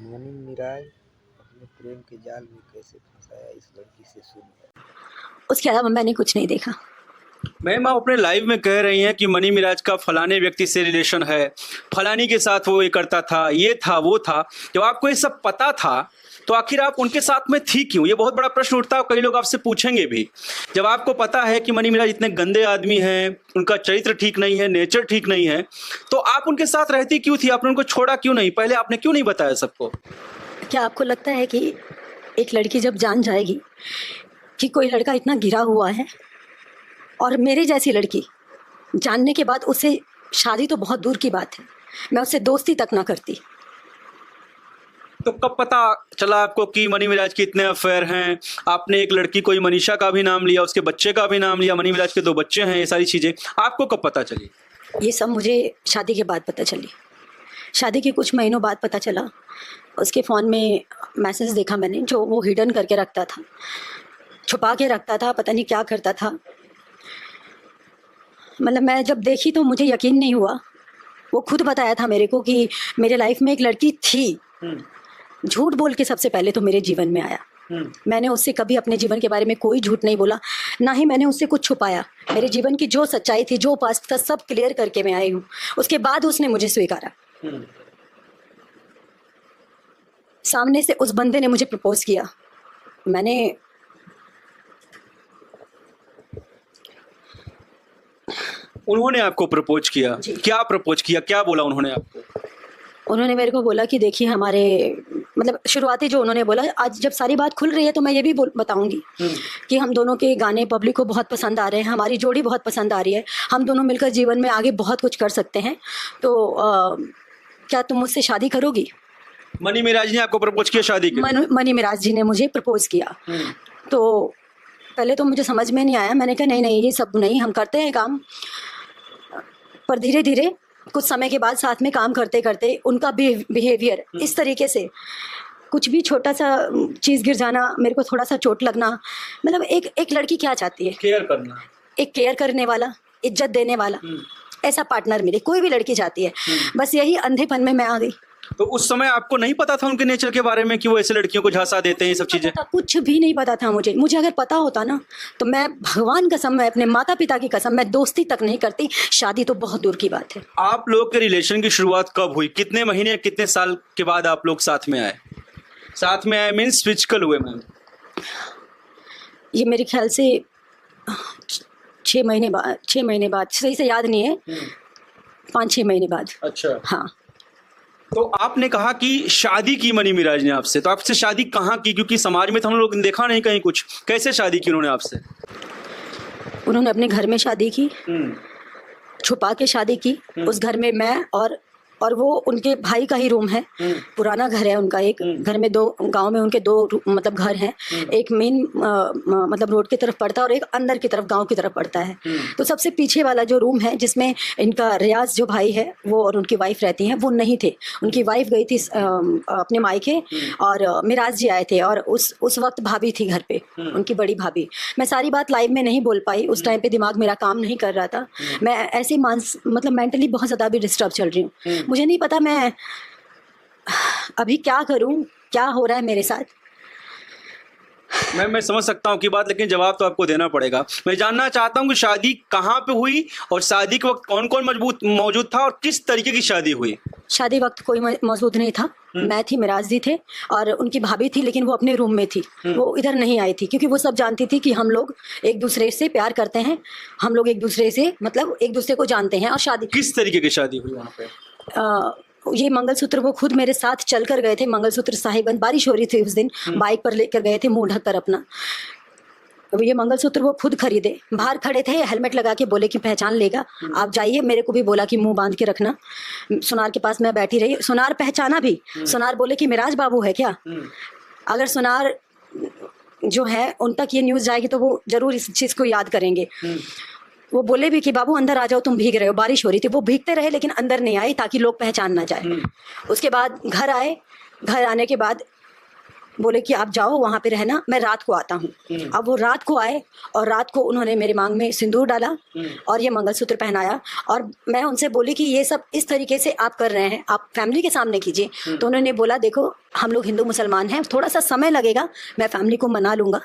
Money Miraj अपने प्रेम के जाल में कैसे फंसाया इस लड़की से सुनो। उसके अलावा मैंने कुछ नहीं देखा। मैम आप अपने लाइव में कह रही हैं कि मनी मिराज का फलाने व्यक्ति से रिलेशन है, फलानी के साथ वो ये करता था, ये था वो था। जब आपको ये सब पता था तो आखिर आप उनके साथ में थी क्यों? ये बहुत बड़ा प्रश्न उठता है और कई लोग आपसे पूछेंगे भी। जब आपको पता है कि मनी मिराज इतने गंदे आदमी हैं, उनका चरित्र ठीक नहीं है, नेचर ठीक नहीं है, तो आप उनके साथ रहती क्यों थी? आपने उनको छोड़ा क्यों नहीं? पहले आपने क्यों नहीं बताया सबको? क्या आपको लगता है कि एक लड़की जब जान जाएगी कि कोई लड़का इतना गिरा हुआ है और मेरे जैसी लड़की जानने के बाद उससे शादी तो बहुत दूर की बात है, मैं उससे दोस्ती तक ना करती। तो कब पता चला आपको कि मनी मिराज के इतने अफेयर हैं? आपने एक लड़की कोई मनीषा का भी नाम लिया, उसके बच्चे का भी नाम लिया, मनी मिराज के 2 बच्चे हैं, ये सारी चीज़ें आपको कब पता चली? ये सब मुझे शादी के बाद पता चली। शादी के कुछ महीनों बाद पता चला। उसके फ़ोन में मैसेज देखा मैंने जो वो हिडन करके रखता था, छुपा के रखता था, पता नहीं क्या करता था। मतलब मैं जब देखी तो मुझे यकीन नहीं हुआ। वो खुद बताया था मेरे को कि मेरे लाइफ में एक लड़की थी। झूठ बोल के सबसे पहले तो मेरे जीवन में आया। मैंने उससे कभी अपने जीवन के बारे में कोई झूठ नहीं बोला, ना ही मैंने उससे कुछ छुपाया। मेरे जीवन की जो सच्चाई थी, जो पास्ट था, सब क्लियर करके मैं आई हूँ। उसके बाद उसने मुझे स्वीकारा। सामने से उस बंदे ने मुझे प्रपोज किया। मैंने उन्होंने आपको प्रपोज किया? क्या प्रपोज किया, क्या बोला उन्होंने आपको? उन्होंने मेरे को बोला कि देखिए हमारे मतलब शुरुआती जो उन्होंने बोला, आज जब सारी बात खुल रही है तो मैं ये भी बताऊंगी कि हम दोनों के गाने पब्लिक को बहुत पसंद आ रहे हैं, हमारी जोड़ी बहुत पसंद आ रही है, हम दोनों मिलकर जीवन में आगे बहुत कुछ कर सकते हैं। तो क्या तुम मुझसे शादी करोगी? मनी मिराज ने आपको प्रपोज किया शादी के लिए? मनी मिराज जी ने मुझे प्रपोज किया। तो पहले तो मुझे समझ में नहीं आया। मैंने कहा नहीं नहीं, ये सब नहीं, हम करते हैं काम। पर धीरे धीरे कुछ समय के बाद साथ में काम करते करते उनका बिहेवियर इस तरीके से, कुछ भी छोटा सा चीज़ गिर जाना, मेरे को थोड़ा सा चोट लगना, मतलब एक लड़की क्या चाहती है? केयर करना। एक केयर करने वाला, इज्जत देने वाला, ऐसा पार्टनर मिले, कोई भी लड़की चाहती है। बस यही अंधेपन में मैं आ गई। तो उस समय आपको नहीं पता था उनके नेचर के बारे में कि वो ऐसे लड़कियों को झांसा देते हैं, ये सब चीजें? कुछ भी नहीं पता था मुझे अगर पता होता ना तो मैं भगवान कसम, मैं अपने माता पिता की कसम, मैं दोस्ती तक नहीं करती। शादी तो बहुत दूर की बात है। आप लोग के रिलेशन की शुरुआत कब हुई? कितने महीने, कितने साल के बाद आप लोग साथ में आए? साथ में आए मीन्स फिजिकल हुए मैम? ये मेरे ख्याल से 6 महीने बाद, सही से याद नहीं है, 5-6 महीने बाद। अच्छा। हाँ। तो आपने कहा कि शादी की मनी मिराज ने आपसे, तो आपसे शादी कहाँ की? क्योंकि समाज में तो हम लोग देखा नहीं कहीं कुछ। कैसे शादी की उन्होंने आपसे? उन्होंने अपने घर में शादी की, छुपा के शादी की। उस घर में मैं और वो उनके भाई का ही रूम है, पुराना घर है उनका। एक घर में 2 गांव में उनके 2 मतलब घर हैं। एक मेन मतलब रोड की तरफ पड़ता है और एक अंदर की तरफ गांव की तरफ पड़ता है। तो सबसे पीछे वाला जो रूम है जिसमें इनका रियाज जो भाई है वो और उनकी वाइफ रहती हैं, वो नहीं थे। उनकी वाइफ गई थी अपने मायके और मिराज जी आए थे। और उस वक्त भाभी थी घर पे, उनकी बड़ी भाभी। मैं सारी बात लाइव में नहीं बोल पाई, उस टाइम पे दिमाग मेरा काम नहीं कर रहा था। मैं ऐसे मतलब मेंटली बहुत ज़्यादा भी डिस्टर्ब चल रही हूँ। मुझे नहीं पता मैं अभी क्या करूं, क्या हो रहा है मेरे साथ। मैं समझ सकता हूँ की बात, लेकिन जवाब तो आपको देना पड़ेगा। मैं जानना चाहता हूँ कि शादी कहाँ पे हुई और शादी के वक्त कौन कौन मौजूद था और किस तरीके की शादी हुई? शादी वक्त कोई मौजूद नहीं था। मैं थी, मिराज जी थे और उनकी भाभी थी, लेकिन वो अपने रूम में थी, वो इधर नहीं आई थी क्योंकि वो सब जानती थी कि हम लोग एक दूसरे से प्यार करते हैं, हम लोग एक दूसरे से मतलब एक दूसरे को जानते हैं। और शादी किस तरीके की शादी हुई वहाँ पे? ये मंगलसूत्र वो खुद मेरे साथ चल कर गए थे। मंगलसूत्र साहिबगंज, बारिश हो रही थी उस दिन, बाइक पर लेकर गए थे मुंह ढककर अपना। ये मंगलसूत्र वो खुद खरीदे, बाहर खड़े थे, हेलमेट लगा के बोले कि पहचान लेगा, आप जाइए। मेरे को भी बोला कि मुंह बांध के रखना। सुनार के पास मैं बैठी रही, सुनार पहचाना भी। सुनार बोले कि मिराज बाबू है क्या? अगर सुनार जो है उन तक ये न्यूज़ जाएगी तो वो जरूर इस चीज़ को याद करेंगे। वो बोले भी कि बाबू अंदर आ जाओ, तुम भीग रहे हो। बारिश हो रही थी, वो भीगते रहे लेकिन अंदर नहीं आए ताकि लोग पहचान ना जाए। उसके बाद घर आए। घर आने के बाद बोले कि आप जाओ वहाँ पे रहना, मैं रात को आता हूँ। अब वो रात को आए और रात को उन्होंने मेरे मांग में सिंदूर डाला और ये मंगलसूत्र पहनाया। और मैं उनसे बोली कि ये सब इस तरीके से आप कर रहे हैं, आप फैमिली के सामने कीजिए। तो उन्होंने बोला देखो हम लोग हिंदू मुसलमान हैं, थोड़ा सा समय लगेगा, मैं फैमिली को मना लूँगा।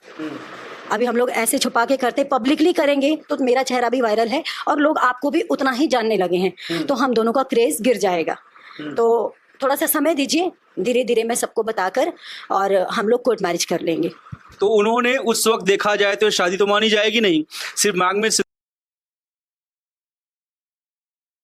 अभी हम लोग ऐसे छुपा के करते, पब्लिकली करेंगे तो मेरा चेहरा भी वायरल है और लोग आपको भी उतना ही जानने लगे हैं, तो हम दोनों का क्रेज गिर जाएगा। तो थोड़ा सा समय दीजिए, धीरे धीरे मैं सबको बताकर और हम लोग कोर्ट मैरिज कर लेंगे। तो उन्होंने उस वक्त देखा जाए तो शादी तो मानी जाएगी नहीं, सिर्फ मांग में